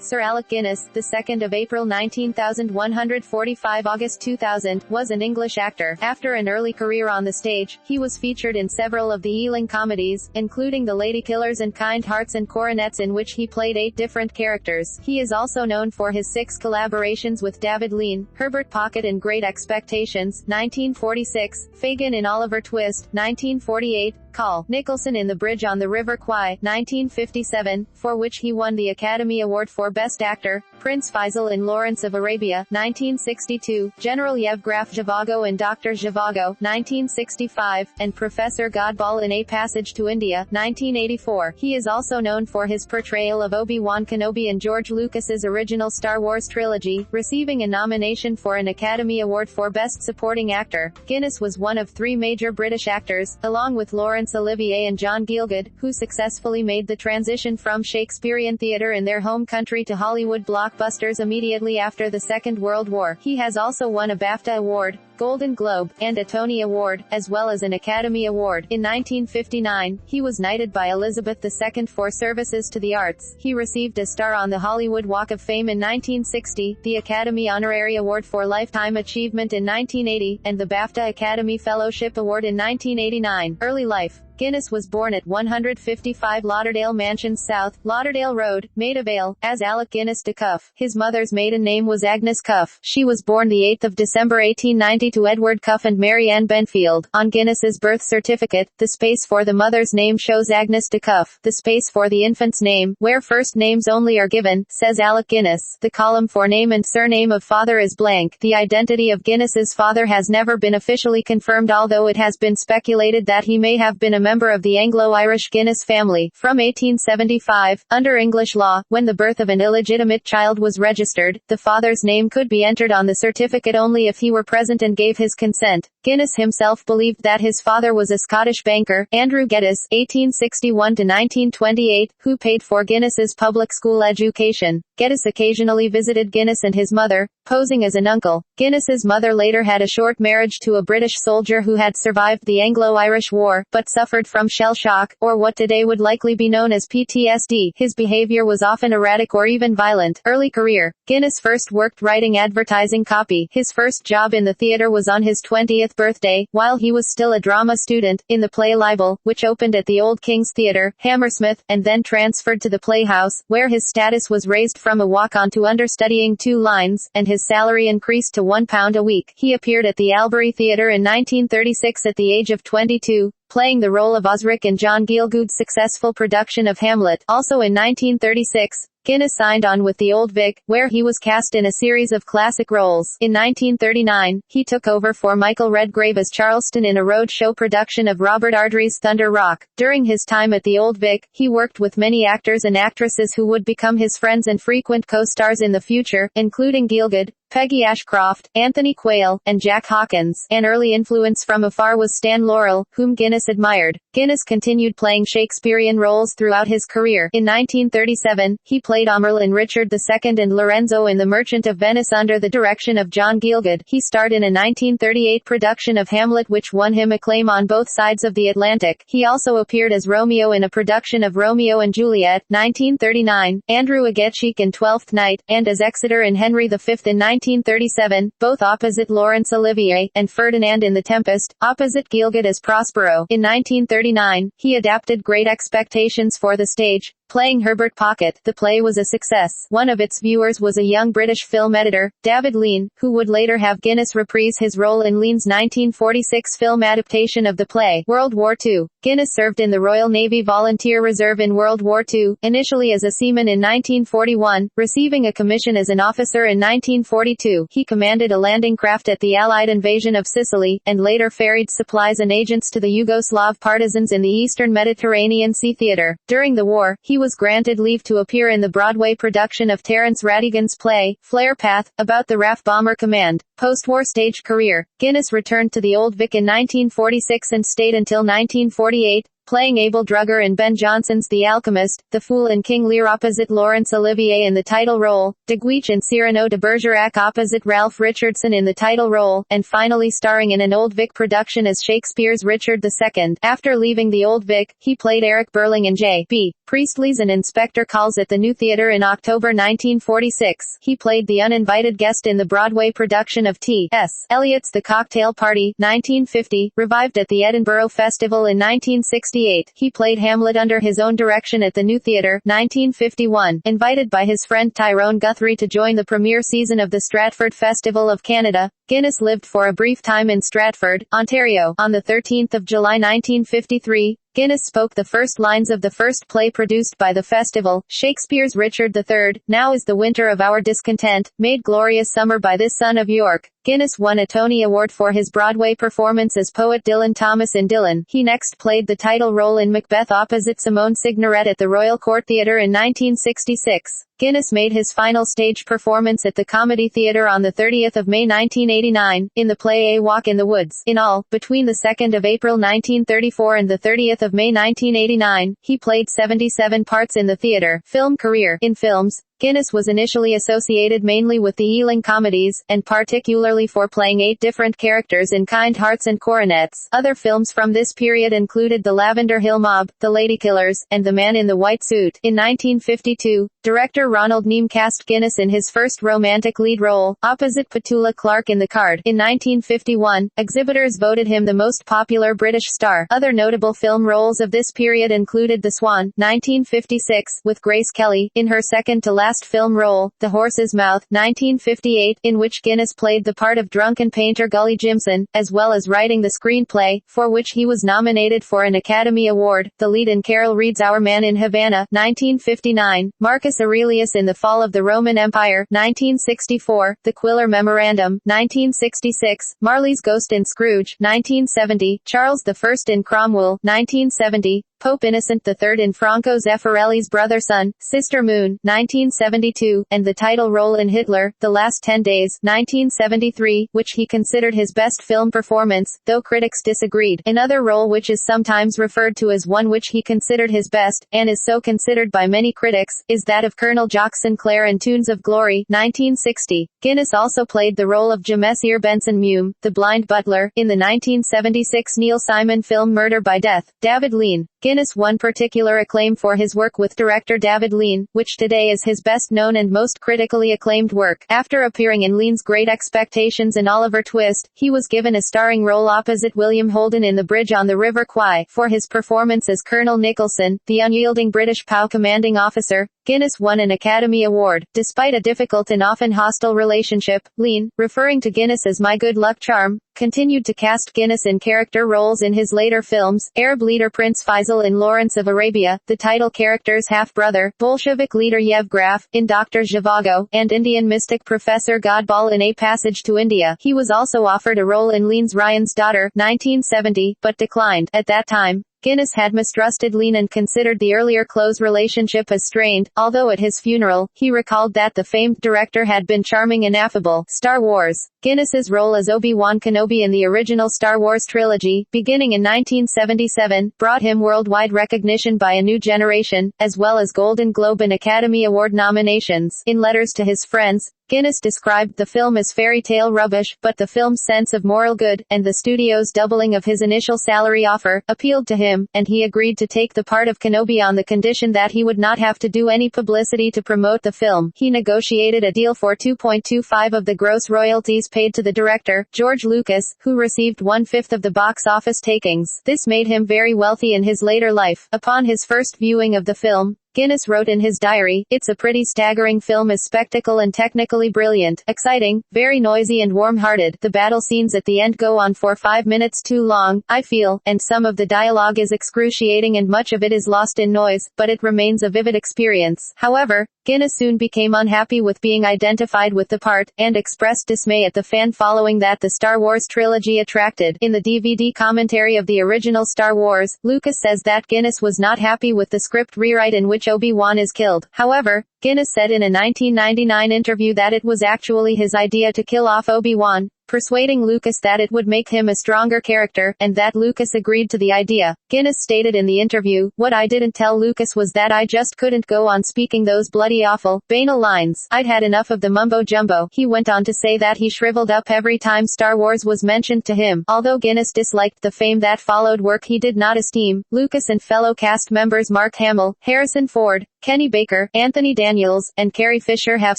Sir Alec Guinness, the 2nd of April 1945 August 2000, was an English actor. After an early career on the stage, he was featured in several of the Ealing comedies, including The Lady Killers and Kind Hearts and Coronets, in which he played 8 different characters. He is also known for his 6 collaborations with David Lean, Herbert Pocket in Great Expectations, 1946, Fagin in Oliver Twist, 1948, Carl Nicholson in The Bridge on the River Kwai, 1957, for which he won the Academy Award for Best Actor, Prince Faisal in Lawrence of Arabia, 1962, General Yevgraf Zhivago in Dr. Zhivago, 1965, and Professor Godball in A Passage to India, 1984. He is also known for his portrayal of Obi-Wan Kenobi in George Lucas's original Star Wars trilogy, receiving a nomination for an Academy Award for Best Supporting Actor. Guinness was one of 3 major British actors, along with Laurence Olivier and John Gielgud, who successfully made the transition from Shakespearean theatre in their home country to Hollywood blockbusters immediately after the Second World War. He has also won a BAFTA Award, Golden Globe, and a Tony Award, as well as an Academy Award. In 1959, he was knighted by Elizabeth II for services to the arts. He received a star on the Hollywood Walk of Fame in 1960, the Academy Honorary Award for Lifetime Achievement in 1980, and the BAFTA Academy Fellowship Award in 1989. Early life. Guinness was born at 155 Lauderdale Mansions South, Lauderdale Road, Maida Vale, as Alec Guinness de Cuff. His mother's maiden name was Agnes Cuff. She was born the 8th of December 1890 to Edward Cuff and Mary Ann Benfield. On Guinness's birth certificate, the space for the mother's name shows Agnes de Cuff. The space for the infant's name, where first names only are given, says Alec Guinness. The column for name and surname of father is blank. The identity of Guinness's father has never been officially confirmed, although it has been speculated that he may have been a member of the Anglo-Irish Guinness family. From 1875, under English law, when the birth of an illegitimate child was registered, the father's name could be entered on the certificate only if he were present and gave his consent. Guinness himself believed that his father was a Scottish banker, Andrew Geddes, 1861–1928, who paid for Guinness's public school education. Geddes occasionally visited Guinness and his mother, posing as an uncle. Guinness's mother later had a short marriage to a British soldier who had survived the Anglo-Irish War, but suffered from shell shock, or what today would likely be known as PTSD. His behavior was often erratic or even violent. Early career. Guinness first worked writing advertising copy. His first job in the theatre was on his 20th birthday, while he was still a drama student, in the play Libel, which opened at the Old King's Theatre, Hammersmith, and then transferred to the Playhouse, where his status was raised from a walk-on to understudying 2 lines, and his salary increased to £1 a week. He appeared at the Albury Theatre in 1936 at the age of 22, playing the role of Osric in John Gielgud's successful production of Hamlet. Also in 1936, Guinness signed on with the Old Vic, where he was cast in a series of classic roles. In 1939, he took over for Michael Redgrave as Charleston in a roadshow production of Robert Ardrey's Thunder Rock. During his time at the Old Vic, he worked with many actors and actresses who would become his friends and frequent co-stars in the future, including Gielgud, Peggy Ashcroft, Anthony Quayle, and Jack Hawkins. An early influence from afar was Stan Laurel, whom Guinness admired. Guinness continued playing Shakespearean roles throughout his career. In 1937, he played Aumerle in Richard II and Lorenzo in The Merchant of Venice under the direction of John Gielgud. He starred in a 1938 production of Hamlet which won him acclaim on both sides of the Atlantic. He also appeared as Romeo in a production of Romeo and Juliet, 1939, Andrew Agatschik in Twelfth Night, and as Exeter in Henry V in 1937, both opposite Laurence Olivier, and Ferdinand in The Tempest, opposite Gielgud as Prospero. In 1939, he adapted Great Expectations for the stage, playing Herbert Pocket. The play was a success. One of its viewers was a young British film editor, David Lean, who would later have Guinness reprise his role in Lean's 1946 film adaptation of the play. World War II. Guinness served in the Royal Navy Volunteer Reserve in World War II, initially as a seaman in 1941, receiving a commission as an officer in 1942. He commanded a landing craft at the Allied invasion of Sicily, and later ferried supplies and agents to the Yugoslav partisans in the Eastern Mediterranean Sea Theatre. During the war, he was granted leave to appear in the Broadway production of Terence Rattigan's play, Flare Path, about the RAF bomber command. Post-war stage career. Guinness returned to the Old Vic in 1946 and stayed until 1948, playing Abel Drugger in Ben Jonson's The Alchemist, the Fool in King Lear opposite Laurence Olivier in the title role, de Guiche in Cyrano de Bergerac opposite Ralph Richardson in the title role, and finally starring in an Old Vic production as Shakespeare's Richard II. After leaving the Old Vic, he played Eric Burling in J.B. Priestley's An Inspector Calls at the New Theatre in October 1946. He played the uninvited guest in the Broadway production of T.S. Eliot's The Cocktail Party, 1950, revived at the Edinburgh Festival in 1968. He played Hamlet under his own direction at the New Theatre, 1951. Invited by his friend Tyrone Guthrie to join the premiere season of the Stratford Festival of Canada, Guinness lived for a brief time in Stratford, Ontario. On the 13th of July 1953, Guinness spoke the first lines of the first play produced by the festival, Shakespeare's Richard III, Now is the winter of our discontent, made glorious summer by this son of York. Guinness won a Tony Award for his Broadway performance as poet Dylan Thomas in Dylan. He next played the title role in Macbeth opposite Simone Signoret at the Royal Court Theatre in 1966. Guinness made his final stage performance at the Comedy Theatre on the 30th of May 1989, in the play A Walk in the Woods. In all, between the 2nd of April 1934 and the 30th of May 1989, he played 77 parts in the theatre. Film career. In films, Guinness was initially associated mainly with the Ealing comedies, and particularly for playing 8 different characters in Kind Hearts and Coronets. Other films from this period included The Lavender Hill Mob, The Ladykillers, and The Man in the White Suit. In 1952, director Ronald Neame cast Guinness in his first romantic lead role, opposite Petula Clark in The Card. In 1951, exhibitors voted him the most popular British star. Other notable film roles of this period included The Swan, 1956, with Grace Kelly, in her second-to-last film role, The Horse's Mouth, 1958, in which Guinness played the part of drunken painter Gully Jimson, as well as writing the screenplay, for which he was nominated for an Academy Award, the lead in Carol Reed's Our Man in Havana, 1959, Marcus Aurelius in The Fall of the Roman Empire, 1964, The Quiller Memorandum, 1966, Marley's Ghost in Scrooge, 1970, Charles I in Cromwell, 1970, Pope Innocent III in Franco Zeffirelli's Brother-Son, Sister Moon, 1972, and the title role in Hitler, The Last 10 Days, 1973, which he considered his best film performance, though critics disagreed. Another role which is sometimes referred to as one which he considered his best, and is so considered by many critics, is that of Colonel Jock Sinclair in Tunes of Glory, 1960. Guinness also played the role of Jamesir Benson Mume, the blind butler, in the 1976 Neil Simon film Murder by Death. David Lean. Guinness won particular acclaim for his work with director David Lean, which today is his best-known and most critically acclaimed work. After appearing in Lean's Great Expectations and Oliver Twist, he was given a starring role opposite William Holden in The Bridge on the River Kwai. For his performance as Colonel Nicholson, the unyielding British POW commanding officer, Guinness won an Academy Award. Despite a difficult and often hostile relationship, Lean, referring to Guinness as my good luck charm, continued to cast Guinness in character roles in his later films, Arab leader Prince Faisal in Lawrence of Arabia, the title character's half-brother, Bolshevik leader Yev Graf, in Dr. Zhivago, and Indian mystic Professor Godball in A Passage to India. He was also offered a role in Lean's Ryan's Daughter, 1970, but declined. At that time, Guinness had mistrusted Lean and considered the earlier close relationship as strained, although at his funeral, he recalled that the famed director had been charming and affable. Star Wars. Guinness's role as Obi-Wan Kenobi in the original Star Wars trilogy, beginning in 1977, brought him worldwide recognition by a new generation, as well as Golden Globe and Academy Award nominations. In letters to his friends, Guinness described the film as fairy tale rubbish, but the film's sense of moral good, and the studio's doubling of his initial salary offer, appealed to him, and he agreed to take the part of Kenobi on the condition that he would not have to do any publicity to promote the film. He negotiated a deal for 2.25 of the gross royalties paid to the director, George Lucas, who received 1/5 of the box office takings. This made him very wealthy in his later life. Upon his first viewing of the film, Guinness wrote in his diary, "It's a pretty staggering film as spectacle and technically brilliant, exciting, very noisy and warm-hearted. The battle scenes at the end go on for 5 minutes too long, I feel, and some of the dialogue is excruciating and much of it is lost in noise, but it remains a vivid experience." However, Guinness soon became unhappy with being identified with the part, and expressed dismay at the fan following that the Star Wars trilogy attracted. In the DVD commentary of the original Star Wars, Lucas says that Guinness was not happy with the script rewrite in which Obi-Wan is killed. However, Guinness said in a 1999 interview that it was actually his idea to kill off Obi-Wan. persuading Lucas that it would make him a stronger character, and that Lucas agreed to the idea. Guinness stated in the interview, "What I didn't tell Lucas was that I just couldn't go on speaking those bloody awful, banal lines. I'd had enough of the mumbo-jumbo." He went on to say that he shriveled up every time Star Wars was mentioned to him. Although Guinness disliked the fame that followed, work he did not esteem, Lucas and fellow cast members Mark Hamill, Harrison Ford, Kenny Baker, Anthony Daniels, and Carrie Fisher have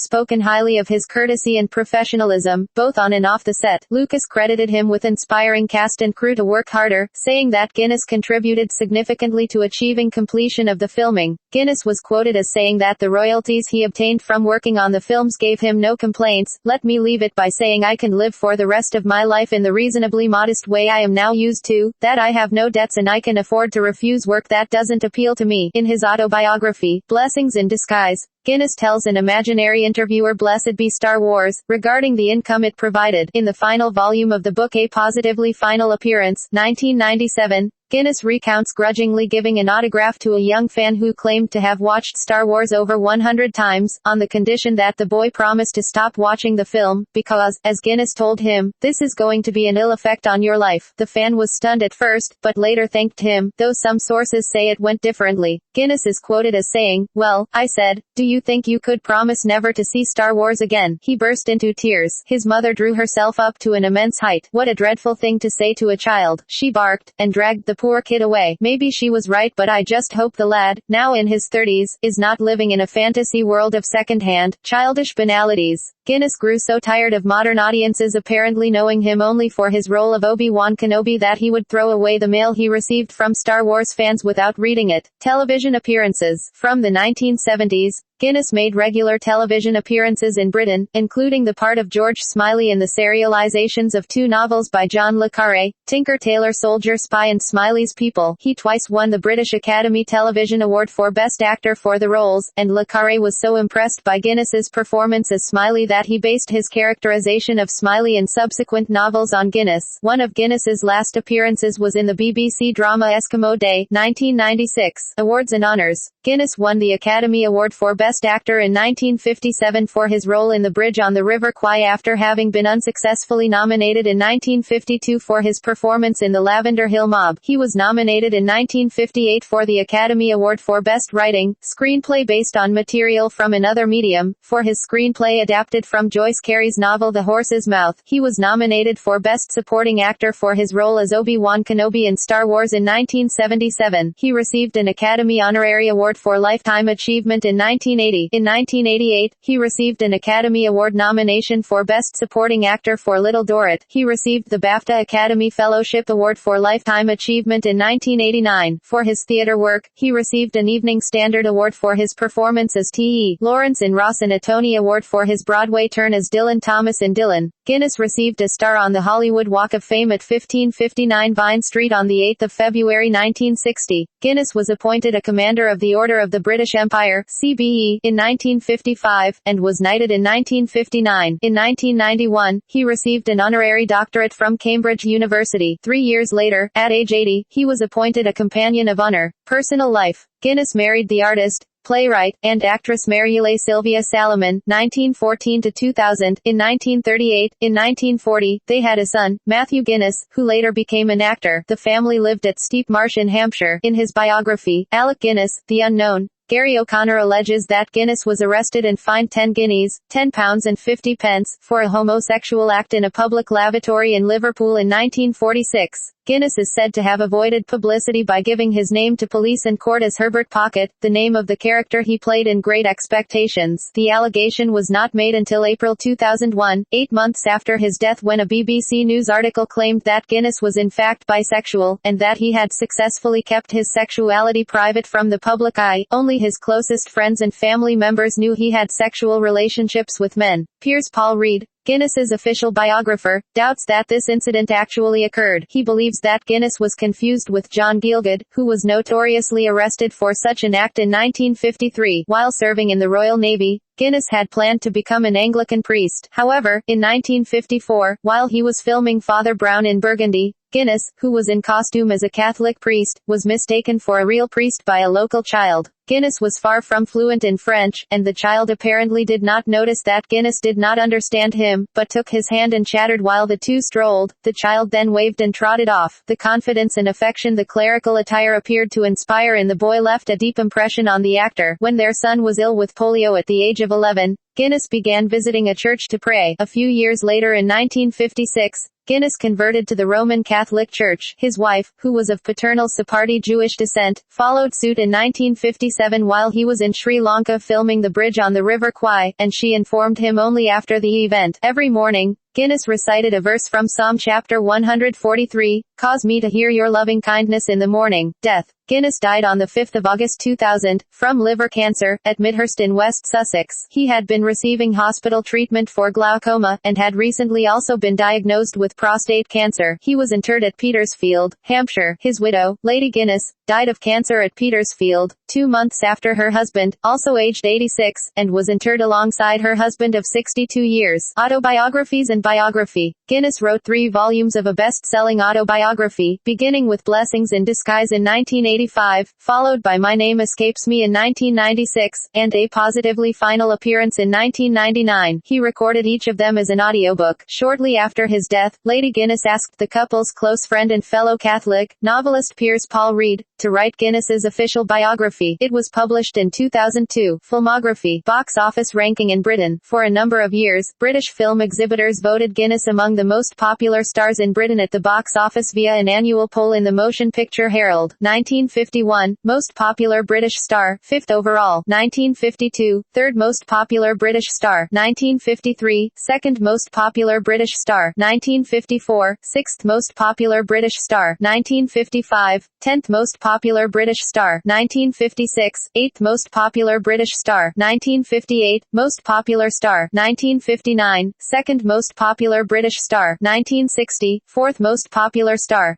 spoken highly of his courtesy and professionalism, both on and off the set. Lucas credited him with inspiring cast and crew to work harder, saying that Guinness contributed significantly to achieving completion of the filming. Guinness was quoted as saying that the royalties he obtained from working on the films gave him no complaints. "Let me leave it by saying I can live for the rest of my life in the reasonably modest way I am now used to, that I have no debts and I can afford to refuse work that doesn't appeal to me." In his autobiography, Blessings in Disguise, Guinness tells an imaginary interviewer, "Blessed be Star Wars," regarding the income it provided. In the final volume of the book A Positively Final Appearance, 1997, Guinness recounts grudgingly giving an autograph to a young fan who claimed to have watched Star Wars over 100 times, on the condition that the boy promised to stop watching the film, because, as Guinness told him, "This is going to be an ill effect on your life." The fan was stunned at first, but later thanked him, though some sources say it went differently. Guinness is quoted as saying, "Well, I said, do you think you could promise never to see Star Wars again?" He burst into tears. His mother drew herself up to an immense height. "What a dreadful thing to say to a child," she barked, and dragged the poor kid away. Maybe she was right, but I just hope the lad, now in his 30s, is not living in a fantasy world of second-hand, childish banalities. Guinness grew so tired of modern audiences apparently knowing him only for his role of Obi-Wan Kenobi that he would throw away the mail he received from Star Wars fans without reading it. Television appearances. From the 1970s, Guinness made regular television appearances in Britain, including the part of George Smiley in the serializations of two novels by John le Carré, Tinker Tailor Soldier Spy and Smiley's People. He twice won the British Academy Television Award for Best Actor for the roles, and le Carré was so impressed by Guinness's performance as Smiley that he based his characterization of Smiley in subsequent novels on Guinness. One of Guinness's last appearances was in the BBC drama Eskimo Day, 1996. Awards and honors. Guinness won the Academy Award for Best Actor in 1957 for his role in The Bridge on the River Kwai after having been unsuccessfully nominated in 1952 for his performance in The Lavender Hill Mob. He was nominated in 1958 for the Academy Award for Best Writing, Screenplay based on material from another medium, for his screenplay adapted from Joyce Carey's novel The Horse's Mouth. He was nominated for Best Supporting Actor for his role as Obi-Wan Kenobi in Star Wars in 1977. He received an Academy Honorary Award for Lifetime Achievement in 1980. In 1988, he received an Academy Award nomination for Best Supporting Actor for Little Dorrit. He received the BAFTA Academy Fellowship Award for Lifetime Achievement in 1989. For his theater work, he received an Evening Standard Award for his performance as T.E. Lawrence in Ross and a Tony Award for his Broadway turn as Dylan Thomas in Dylan. Guinness received a star on the Hollywood Walk of Fame at 1559 Vine Street on 8 February 1960. Guinness was appointed a Commander of the Order of the British Empire, CBE, in 1955, and was knighted in 1959. In 1991, he received an honorary doctorate from Cambridge University. 3 years later, at age 80, he was appointed a Companion of Honor. Personal life. Guinness married the artist, playwright, and actress Marielle Sylvia Salomon, 1914–2000. In 1938, in 1940, they had a son, Matthew Guinness, who later became an actor. The family lived at Steep Marsh in Hampshire. In his biography, Alec Guinness, the Unknown, Gary O'Connor alleges that Guinness was arrested and fined 10 guineas, £10 and 50 pence, for a homosexual act in a public lavatory in Liverpool in 1946. Guinness is said to have avoided publicity by giving his name to police and court as Herbert Pocket, the name of the character he played in Great Expectations. The allegation was not made until April 2001, 8 months after his death, when a BBC News article claimed that Guinness was in fact bisexual, and that he had successfully kept his sexuality private from the public eye. Only his closest friends and family members knew he had sexual relationships with men. Piers Paul Reed, Guinness's official biographer, doubts that this incident actually occurred. He believes that Guinness was confused with John Gielgud, who was notoriously arrested for such an act in 1953. While serving in the Royal Navy, Guinness had planned to become an Anglican priest. However, in 1954, while he was filming Father Brown in Burgundy, Guinness, who was in costume as a Catholic priest, was mistaken for a real priest by a local child. Guinness was far from fluent in French, and the child apparently did not notice that Guinness did not understand him, but took his hand and chattered while the two strolled. The child then waved and trotted off. The confidence and affection the clerical attire appeared to inspire in the boy left a deep impression on the actor. When their son was ill with polio at the age of 11, Guinness began visiting a church to pray. A few years later in 1956, Guinness converted to the Roman Catholic Church. His wife, who was of paternal Sephardi Jewish descent, followed suit in 1957 while he was in Sri Lanka filming the bridge on the River Kwai, and she informed him only after the event. Every morning, Guinness recited a verse from Psalm chapter 143, "Cause me to hear your loving kindness in the morning." Death. Guinness died on the 5th of August 2000, from liver cancer, at Midhurst in West Sussex. He had been receiving hospital treatment for glaucoma, and had recently also been diagnosed with prostate cancer. He was interred at Petersfield, Hampshire. His widow, Lady Guinness, died of cancer at Petersfield, 2 months after her husband, also aged 86, and was interred alongside her husband of 62 years. Autobiographies and biography. Guinness wrote 3 volumes of a best-selling autobiography, beginning with Blessings in Disguise in 1985, followed by My Name Escapes Me in 1996, and A Positively Final Appearance in 1999. He recorded each of them as an audiobook. Shortly after his death, Lady Guinness asked the couple's close friend and fellow Catholic, novelist Piers Paul Reed, to write Guinness's official biography. It was published in 2002. Filmography. Box office ranking in Britain. For a number of years, British film exhibitors voted Guinness among the most popular stars in Britain at the box office via an annual poll in the Motion Picture Herald. 1951, most popular British star, 5th overall. 1952, third most popular British star. 1953, second most popular British star. 1954, sixth most popular British star. 1955, 10th most popular British star. 1956, 8th most popular British star. 1958, most popular star. 1959, second most popular British star. 1960, fourth most popular star.